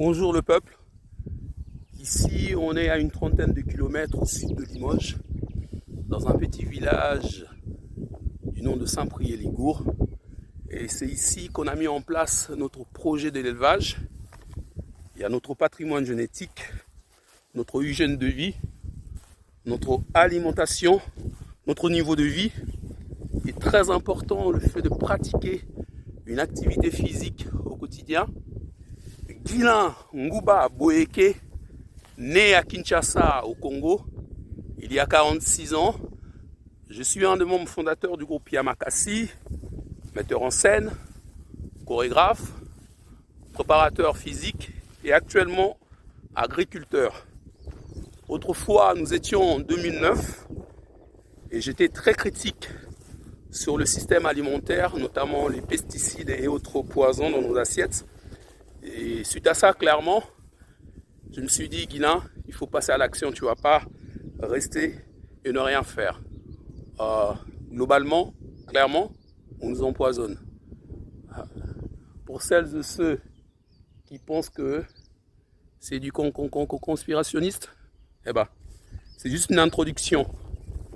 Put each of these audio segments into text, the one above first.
Bonjour le peuple, ici on est à une trentaine de kilomètres au sud de Limoges, dans un petit village du nom de Saint-Priest-Ligour. Et c'est ici qu'on a mis en place notre projet de l'élevage. Il y a notre patrimoine génétique, notre hygiène de vie, notre alimentation, notre niveau de vie. Et très important, le fait de pratiquer une activité physique au quotidien. Guilain Ngouba Boeke, né à Kinshasa au Congo, il y a 46 ans. Je suis un des membres fondateurs du groupe Yamakasi, metteur en scène, chorégraphe, préparateur physique et actuellement agriculteur. Autrefois, nous étions en 2009 et j'étais très critique sur le système alimentaire, notamment les pesticides et autres poisons dans nos assiettes. Et suite à ça, clairement, je me suis dit, Guilain, il faut passer à l'action. Tu ne vas pas rester et ne rien faire. Globalement, clairement, on nous empoisonne. Pour celles et ceux qui pensent que c'est du conspirationniste, eh ben, c'est juste une introduction.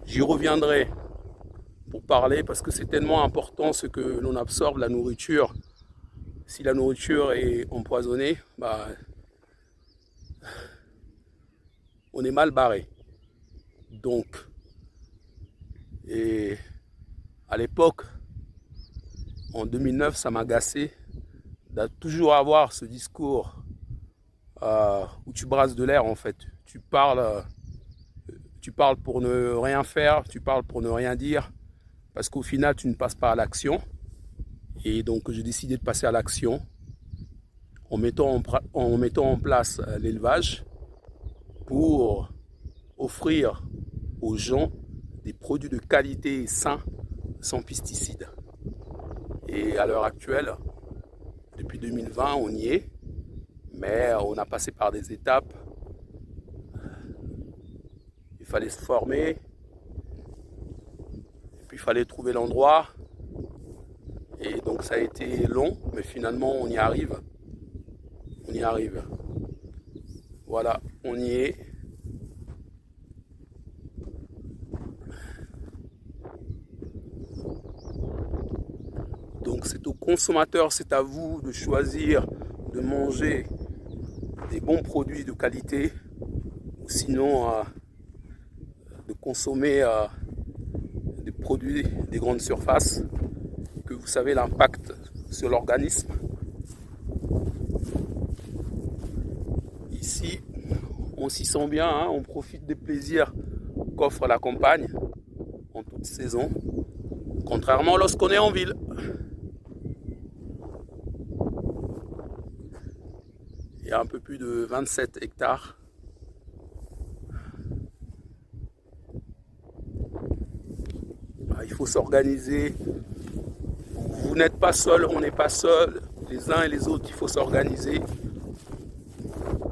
J'y reviendrai pour parler parce que c'est tellement important ce que l'on absorbe, la nourriture. Si la nourriture est empoisonnée, bah, on est mal barré. Donc, et à l'époque, en 2009, ça m'a agacé de toujours avoir ce discours où tu brasses de l'air en fait. Tu parles pour ne rien faire, tu parles pour ne rien dire, parce qu'au final, tu ne passes pas à l'action. Et donc, j'ai décidé de passer à l'action en mettant en place l'élevage pour offrir aux gens des produits de qualité et sains, sans pesticides. Et à l'heure actuelle, depuis 2020, on y est, mais on a passé par des étapes. Il fallait se former, et puis il fallait trouver l'endroit. Et donc ça a été long, mais finalement on y arrive. On y arrive. Voilà, on y est. Donc c'est au consommateur, c'est à vous de choisir de manger des bons produits de qualité, ou sinon de consommer des produits des grandes surfaces, que vous savez l'impact sur l'organisme. Ici, on s'y sent bien, hein, on profite des plaisirs qu'offre la campagne en toute saison, contrairement lorsqu'on est en ville. Il y a un peu plus de 27 hectares. Il faut s'organiser. Vous n'êtes pas seul, on n'est pas seul. Les uns et les autres, il faut s'organiser.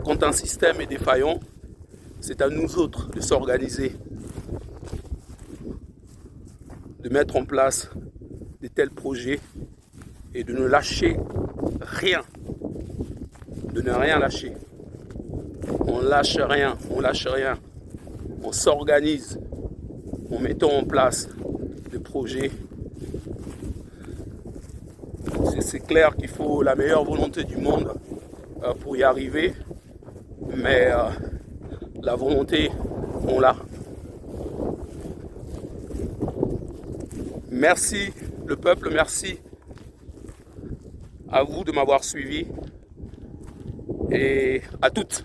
Quand un système est défaillant, c'est à nous autres de s'organiser, de mettre en place de tels projets et de ne lâcher rien, de ne rien lâcher. On lâche rien, on lâche rien. On s'organise en mettant en place des projets. C'est clair qu'il faut la meilleure volonté du monde pour y arriver, mais la volonté, on l'a. Merci le peuple, merci à vous de m'avoir suivi et à toutes.